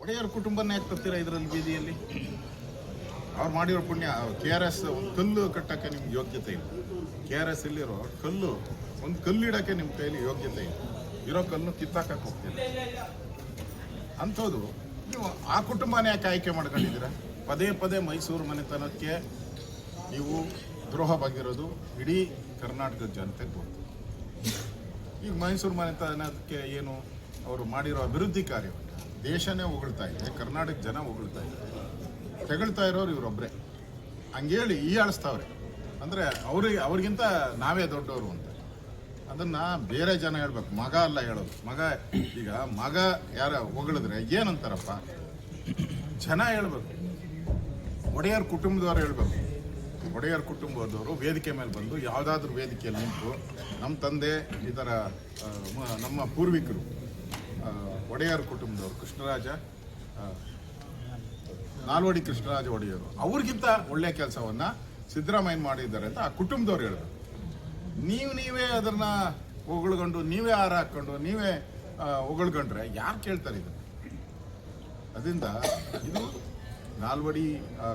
ಒಡೆಯರ್ ಕುಟುಂಬನ ಯಾಕೆ ತರ್ತೀರಾ ಇದರಲ್ಲಿ ಬೀದಿಯಲ್ಲಿ? ಅವ್ರು ಮಾಡಿರೋ ಪುಣ್ಯ. KRS ಒಂದು ಕಲ್ಲು ಕಟ್ಟಕ್ಕೆ ನಿಮ್ಗೆ ಯೋಗ್ಯತೆ ಇಲ್ಲ. KRS ಇಲ್ಲಿರೋ ಕಲ್ಲು, ಒಂದು ಕಲ್ಲಿಡೋಕ್ಕೆ ನಿಮ್ಮ ಕೈಲಿ ಯೋಗ್ಯತೆ ಇಲ್ಲ. ಇರೋ ಕಲ್ಲು ಕಿತ್ತಾಕಕ್ಕೆ ಹೋಗ್ತೀರ. ಅಂಥದ್ದು ನೀವು ಆ ಕುಟುಂಬನೇ ಯಾಕೆ ಆಯ್ಕೆ ಮಾಡ್ಕೊಂಡಿದ್ದೀರಾ? ಪದೇ ಪದೇ ಮೈಸೂರು ಮನೆತನಕ್ಕೆ ನೀವು ದ್ರೋಹ ಬಗೆರೋದು ಇಡೀ ಕರ್ನಾಟಕದ ಜನತೆಗೆ ಗೊತ್ತು. ಈಗ ಮೈಸೂರು ಮನೆತನಕ್ಕೆ ಏನು ಅವರು ಮಾಡಿರೋ ಅಭಿವೃದ್ಧಿ ಕಾರ್ಯವನ್ನು ದೇಶನೇ ಹೊಗಳ್ತಾ ಇದೆ, ಕರ್ನಾಟಕ ಜನ ಹೊಗಳ್ತಾ ಇದೆ. ತೆಗಳ್ತಾ ಇರೋರು ಇವರೊಬ್ಬರೇ. ಹಂಗೇಳಿ ಹೀಯಾಳಿಸ್ತಾವ್ರೆ. ಅಂದರೆ ಅವ್ರಿಗಿಂತ ನಾವೇ ದೊಡ್ಡವರು ಅಂತ. ಅದನ್ನು ಬೇರೆ ಜನ ಹೇಳ್ಬೇಕು, ಮಗ ಅಲ್ಲ ಹೇಳೋದು. ಈಗ ಮಗ ಯಾರ ಹೊಗಳಿದ್ರೆ ಏನಂತಾರಪ್ಪ? ಜನ ಹೇಳ್ಬೇಕು, ಒಡೆಯರ್ ಕುಟುಂಬದವ್ರು ಹೇಳ್ಬೇಕು. ಒಡೆಯರ್ ಕುಟುಂಬದವರು ವೇದಿಕೆ ಮೇಲೆ ಬಂದು ಯಾವುದಾದ್ರೂ ವೇದಿಕೆಯಲ್ಲಿ ನಿಂತು ನಮ್ಮ ತಂದೆ ಈ ಥರ ನಮ್ಮ ಪೂರ್ವಿಕರು ಒಡೆಯರ್ ಕುಟುಂಬದವರು ಕೃಷ್ಣರಾಜ ನಾಲ್ವಡಿ ಕೃಷ್ಣರಾಜ ಒಡೆಯರು ಅವ್ರಿಗಿಂತ ಒಳ್ಳೆಯ ಕೆಲಸವನ್ನು ಸಿದ್ದರಾಮಯ್ಯ ಮಾಡಿದ್ದಾರೆ ಅಂತ ಆ ಕುಟುಂಬದವ್ರು ಹೇಳ್ಬೇಕು. ನೀವೇ ಅದನ್ನ ಹೊಗಳ್ಕೊಂಡು, ನೀವೇ ಹಾರ ಹಾಕ್ಕೊಂಡು, ನೀವೇ ಹೊಗಳ್ಕೊಂಡ್ರೆ ಯಾರು ಕೇಳ್ತಾರೆ ಇದು? ಅದರಿಂದ ಇದು ನಾಲ್ವಡಿ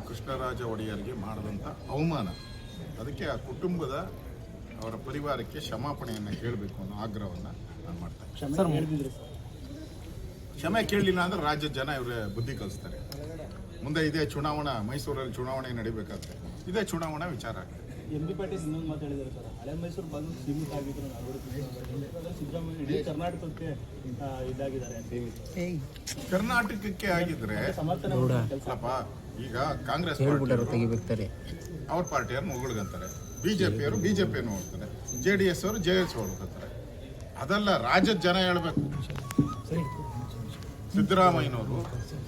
ಕೃಷ್ಣರಾಜ ಒಡೆಯರಿಗೆ ಮಾಡಿದಂಥ ಅವಮಾನ. ಅದಕ್ಕೆ ಆ ಕುಟುಂಬದ ಅವರ ಪರಿವಾರಕ್ಕೆ ಕ್ಷಮಾಪಣೆಯನ್ನು ಕೇಳಬೇಕು ಅನ್ನೋ ಆಗ್ರಹವನ್ನು ನಾನು ಮಾಡ್ತೇನೆ. ಕ್ಷಮೆ ಕೇಳಲಿಲ್ಲ ಅಂದ್ರೆ ರಾಜ್ಯದ ಜನ ಇವರೇ ಬುದ್ಧಿ ಕಲಿಸ್ತಾರೆ. ಮುಂದೆ ಇದೇ ಚುನಾವಣಾ, ಮೈಸೂರಲ್ಲಿ ಚುನಾವಣೆ ನಡಿಬೇಕಾದ್ರೆ ಇದೇ ಚುನಾವಣಾ ವಿಚಾರ ಆಗ್ತದೆ. MB ಪಾಟೀಲ್ ಇನ್ನೊಂದು ಮಾತು ಹೇಳಿದ್ದಾರೆ ಸರ್, ಹಳೆ ಮೈಸೂರು ಭಾಗಕ್ಕೆ ಸೀಮಿತ ಆಗಿದ್ರು ಸಿದ್ದರಾಮಯ್ಯ ಇಡೀ ಕರ್ನಾಟಕಕ್ಕೆ ಇದಾಗಿದ್ದಾರೆ. ಕರ್ನಾಟಕಕ್ಕೆ ಆಗಿದ್ರೆ ಅಲ್ಲಪ್ಪ. ಈಗ ಕಾಂಗ್ರೆಸ್ ಅವ್ರ ಪಾರ್ಟಿಯವ್ರನ್ನ ಹೊಗಳ್ಕೊಂತಾರೆ, ಬಿಜೆಪಿಯವರು ಬಿಜೆಪಿಯನ್ನು ಹೋಗ್ತಾರೆ, JDS ಅವರು JS ಹೊಗಳ್ಕೊತಾರೆ. ಅದೆಲ್ಲ ರಾಜ್ಯದ ಜನ ಹೇಳ್ಬೇಕು. ಸಿದ್ದರಾಮಯ್ಯನವರು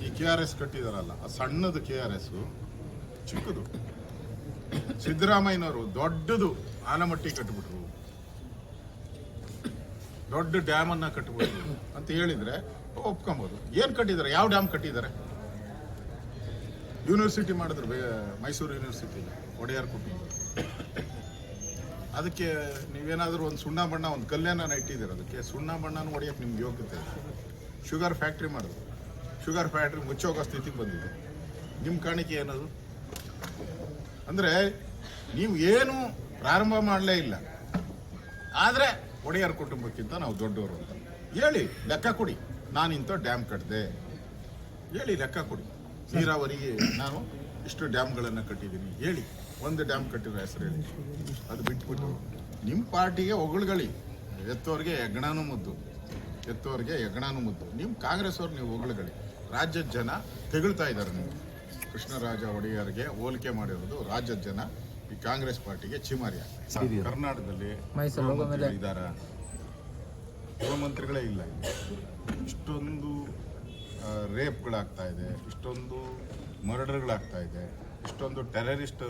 ಈ KRS ಕಟ್ಟಿದಾರಲ್ಲ, ಆ ಸಣ್ಣದು KRS ಚಿಕ್ಕದು. ಸಿದ್ದರಾಮಯ್ಯನವರು ದೊಡ್ಡದು ಆಲಮಟ್ಟಿ ಕಟ್ಟಿಬಿಟ್ರು, ದೊಡ್ಡ ಡ್ಯಾಮ್ ಅನ್ನ ಕಟ್ಟಿಬಿಟ್ರು ಅಂತ ಹೇಳಿದ್ರೆ ಒಪ್ಕೊಬೋದು. ಏನ್ ಕಟ್ಟಿದ್ದಾರೆ? ಯಾವ ಡ್ಯಾಮ್ ಕಟ್ಟಿದ್ದಾರೆ? ಯೂನಿವರ್ಸಿಟಿ ಮಾಡಿದ್ರು, ಮೈಸೂರು ಯೂನಿವರ್ಸಿಟಿ ಒಡೆಯರ್ ಕುಟುಂಬ. ಅದಕ್ಕೆ ನೀವೇನಾದ್ರೂ ಒಂದು ಸುಣ್ಣ ಬಣ್ಣ, ಒಂದು ಕಲ್ಯಾಣ ಇಟ್ಟಿದ್ದೀರ, ಅದಕ್ಕೆ ಸುಣ್ಣ ಬಣ್ಣನ ಹೊಡೆಯಕ್ಕೆ ನಿಮ್ಗೆ ಯೋಗ್ಯತೆ ಇದೆ. ಶುಗರ್ ಫ್ಯಾಕ್ಟ್ರಿ ಮಾಡಿದ್ರು, ಶುಗರ್ ಫ್ಯಾಕ್ಟ್ರಿ ಮುಚ್ಚೋಗೋ ಸ್ಥಿತಿಗೆ ಬಂದಿದೆ. ನಿಮ್ಮ ಕಾಣಿಕೆ ಏನದು? ಅಂದರೆ ನೀವು ಏನು ಪ್ರಾರಂಭ ಮಾಡಲೇ ಇಲ್ಲ, ಆದರೆ ಒಡೆಯರ್ ಕುಟುಂಬಕ್ಕಿಂತ ನಾವು ದೊಡ್ಡವರು ಅಂತ ಹೇಳಿ ಲೆಕ್ಕ ಕೊಡಿ. ನಾನು ಇಂಥ ಡ್ಯಾಮ್ ಕಟ್ಟಿದೆ ಹೇಳಿ ಲೆಕ್ಕ ಕೊಡಿ. ನೀರಾವರಿಗೆ ನಾನು ಇಷ್ಟು ಡ್ಯಾಮ್ಗಳನ್ನು ಕಟ್ಟಿದ್ದೀನಿ ಹೇಳಿ. ಒಂದು ಡ್ಯಾಮ್ ಕಟ್ಟಿರೋ ಹೆಸರು ಹೇಳಿ. ಅದು ಬಿಟ್ಬಿಟ್ಟು ನಿಮ್ಮ ಪಾರ್ಟಿಗೆ ಹೊಗಳುಗಳಿ. ಎತ್ತೋರಿಗೆ ಹೆಗ್ಗಣನೂ ಮುದ್ದು, ಎತ್ತೋರಿಗೆ ಹೆಗ್ಗಣನೂ ಮುದ್ದು. ನಿಮ್ಮ ಕಾಂಗ್ರೆಸ್ ಅವ್ರು ನೀವು ಹೊಗಳುಗಳಿ. ರಾಜ್ಯದ ಜನ ತೆಗಳ್ತಾ ಇದ್ದಾರೆ. ನೀವು ಕೃಷ್ಣರಾಜ ಒಡೆಯರ್ಗೆ ಹೋಲಿಕೆ ಮಾಡಿರೋದು ರಾಜ್ಯದ ಜನ ಈ ಕಾಂಗ್ರೆಸ್ ಪಾರ್ಟಿಗೆ ಚಿಮಾರಿ ಆಗ್ತದೆ. ಕರ್ನಾಟಕದಲ್ಲಿ ಇದ್ದಾರ? ಗೃಹಮಂತ್ರಿಗಳೇ ಇಲ್ಲ. ಇಷ್ಟೊಂದು ರೇಪ್ಗಳಾಗ್ತಾ ಇದೆ, ಇಷ್ಟೊಂದು ಮರ್ಡರ್ಗಳಾಗ್ತಾ ಇದೆ, ಇಷ್ಟೊಂದು ಟೆರರಿಸ್ಟ್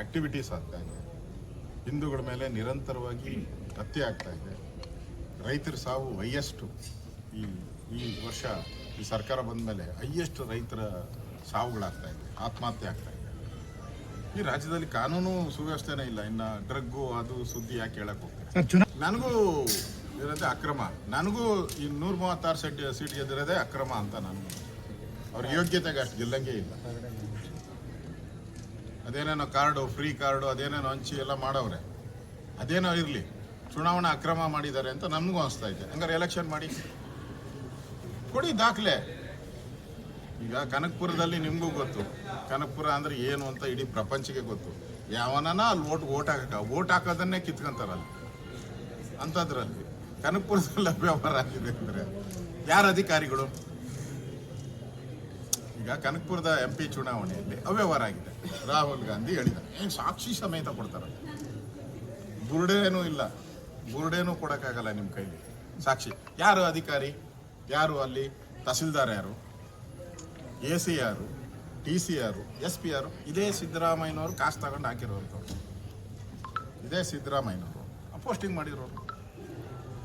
ಆಕ್ಟಿವಿಟೀಸ್ ಆಗ್ತಾ ಇದೆ, ಹಿಂದೂಗಳ ಮೇಲೆ ನಿರಂತರವಾಗಿ ಹತ್ಯೆ ಆಗ್ತಾ ಇದೆ, ರೈತರ ಸಾವು ಹೈಯೆಸ್ಟು. ಈ ವರ್ಷ ಈ ಸರ್ಕಾರ ಬಂದ ಮೇಲೆ ಹೈಯೆಸ್ಟ್ ರೈತರ ಸಾವುಗಳಾಗ್ತಾ ಇದೆ, ಆತ್ಮಹತ್ಯೆ ಆಗ್ತಾ ಇದೆ. ಈ ರಾಜ್ಯದಲ್ಲಿ ಕಾನೂನು ಸುವ್ಯವಸ್ಥೆನೇ ಇಲ್ಲ. ಇನ್ನು ಡ್ರಗ್ಗು ಅದು ಸುದ್ದಿ ಯಾಕೆ ಹೇಳಕ್ ಹೋಗ್ತಾರೆ? ನನಗೂ ಇರೋದೇ ಅಕ್ರಮ. ನನಗೂ ಈ 136 ಸೀಟ್ ಗೆದ್ದಿರೋದೇ ಅಕ್ರಮ ಅಂತ ನನಗೂ. ಅವ್ರ ಯೋಗ್ಯತೆಗೆ ಅಷ್ಟು ಗೆಲ್ಲಂಗೆ ಇಲ್ಲ. ಅದೇನೇನೋ ಕಾರ್ಡು, ಫ್ರೀ ಕಾರ್ಡು, ಅದೇನೇನೋ ಹಂಚಿ ಎಲ್ಲ ಮಾಡವ್ರೆ. ಅದೇನೋ ಇರಲಿ, ಚುನಾವಣಾ ಅಕ್ರಮ ಮಾಡಿದ್ದಾರೆ ಅಂತ ನಮಗೂ ಅನಿಸ್ತಾ ಇದೆ. ಹಂಗಾರೆ ಎಲೆಕ್ಷನ್ ಮಾಡಿ ಕೊಡಿ ದಾಖಲೆ. ಈಗ ಕನಕಪುರದಲ್ಲಿ ನಿಮಗೂ ಗೊತ್ತು, ಕನಕಪುರ ಅಂದ್ರೆ ಏನು ಅಂತ ಇಡೀ ಪ್ರಪಂಚಕ್ಕೆ ಗೊತ್ತು. ಯಾವನ ಅಲ್ಲಿ ಓಟ್ ಹಾಕೋದನ್ನೇ ಕಿತ್ಕೊಂತಾರಲ್ಲ. ಅಂಥದ್ರಲ್ಲಿ ಕನಕಪುರದಲ್ಲಿ ಅವ್ಯವಹಾರ ಆಗಿದೆ ಅಂದರೆ ಯಾರ ಅಧಿಕಾರಿಗಳು? ಈಗ ಕನಕಪುರದ MP ಚುನಾವಣೆಯಲ್ಲಿ ಅವ್ಯವಹಾರ ಆಗಿದೆ. ರಾಹುಲ್ ಗಾಂಧಿ ಹೇಳಿದ, ಸಾಕ್ಷಿ ಸಮೇತ ಕೊಡ್ತಾರೆ. ಬುರುಡೇನೂ ಇಲ್ಲ, ಬುರುಡೇನೂ ಕೊಡೋಕ್ಕಾಗಲ್ಲ ನಿಮ್ಮ ಕೈಲಿ ಸಾಕ್ಷಿ. ಯಾರು ಅಧಿಕಾರಿ? ಯಾರು ಅಲ್ಲಿ ತಹಸೀಲ್ದಾರ್? ಯಾರು AC ಯಾರು? TC ಯಾರು? SP ಯಾರು? ಇದೇ ಸಿದ್ದರಾಮಯ್ಯನವರು ಕಾಸು ತಗೊಂಡು ಹಾಕಿರೋಂಥವ್ರು. ಇದೇ ಸಿದ್ದರಾಮಯ್ಯನವರು ಪೋಸ್ಟಿಂಗ್ ಮಾಡಿರೋರು.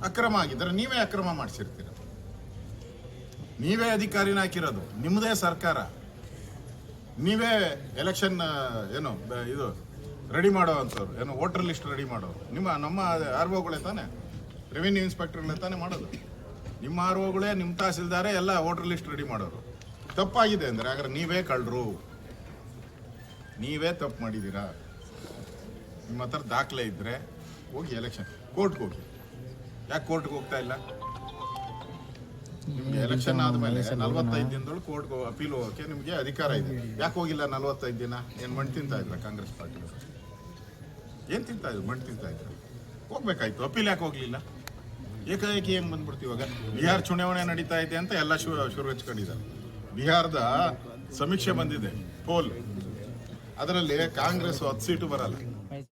ಅಕ್ರಮ ಆಗಿದ್ದರೆ ನೀವೇ ಅಕ್ರಮ ಮಾಡಿಸಿರ್ತೀರ. ನೀವೇ ಅಧಿಕಾರಿನ ಹಾಕಿರೋದು, ನಿಮ್ಮದೇ ಸರ್ಕಾರ. ನೀವೇ ಎಲೆಕ್ಷನ್ ಏನು ಇದು ರೆಡಿ ಮಾಡೋ ಅಂಥವ್ರು, ಏನು ವೋಟರ್ ಲಿಸ್ಟ್ ರೆಡಿ ಮಾಡೋರು ನಮ್ಮ ROಗಳೇ ತಾನೆ, ರೆವಿನ್ಯೂ ಇನ್ಸ್ಪೆಕ್ಟರ್ಗಳೇ ತಾನೇ ಮಾಡೋದು. ನಿಮ್ಮ ROಗಳೇ, ನಿಮ್ಮ ತಹಸೀಲ್ದಾರೇ ಎಲ್ಲ ವೋಟರ್ ಲಿಸ್ಟ್ ರೆಡಿ ಮಾಡೋರು. ತಪ್ಪಾಗಿದೆ ಅಂದರೆ ಹಾಗಾದ್ರೆ ನೀವೇ ಕಳ್ಳರು, ನೀವೇ ತಪ್ಪು ಮಾಡಿದ್ದೀರಾ. ನಿಮ್ಮ ಹತ್ರ ದಾಖಲೆ ಇದ್ದರೆ ಹೋಗಿ ಎಲೆಕ್ಷನ್ ಕೋರ್ಟ್ಗೆ ಹೋಗಿ. ಯಾಕೆ ಕೋರ್ಟ್ಗೆ ಹೋಗ್ತಾ ಇಲ್ಲ? ನಿಮ್ಗೆ ಎಲೆಕ್ಷನ್ ಆದಮೇಲೆ 45 ದಿನದೊಳಗೆ ಕೋರ್ಟ್ಗೆ ಅಪೀಲ್ ಹೋಗೋಕ್ಕೆ ನಿಮಗೆ ಅಧಿಕಾರ ಇದೆ. ಯಾಕೆ ಹೋಗಿಲ್ಲ 45 ದಿನ? ಏನು ಮಣ್ಣು ತಿಂತಾ ಇದ್ರ ಕಾಂಗ್ರೆಸ್ ಪಾರ್ಟಿ? ಏನು ತಿಂತಾ ಇದ್ರು? ಮಣ್ಣು ತಿಂತಾ ಇದ್ರು. ಹೋಗ್ಬೇಕಾಯ್ತು. ಅಪೀಲ್ ಯಾಕೆ ಹೋಗ್ಲಿಲ್ಲ? ಏಕಾಏಕಿ ಹೆಂಗೆ ಬಂದ್ಬಿಡ್ತೀವಿ? ಇವಾಗ ಬಿಹಾರ ಚುನಾವಣೆ ನಡೀತಾ ಇದೆ ಅಂತ ಎಲ್ಲ ಶುರು ಹಚ್ಕೊಂಡಿದ್ದಾರೆ. ಬಿಹಾರದ ಸಮೀಕ್ಷೆ ಬಂದಿದೆ, ಪೋಲ್. ಅದರಲ್ಲಿ ಕಾಂಗ್ರೆಸ್ 10 ಸೀಟು ಬರಲ್ಲ.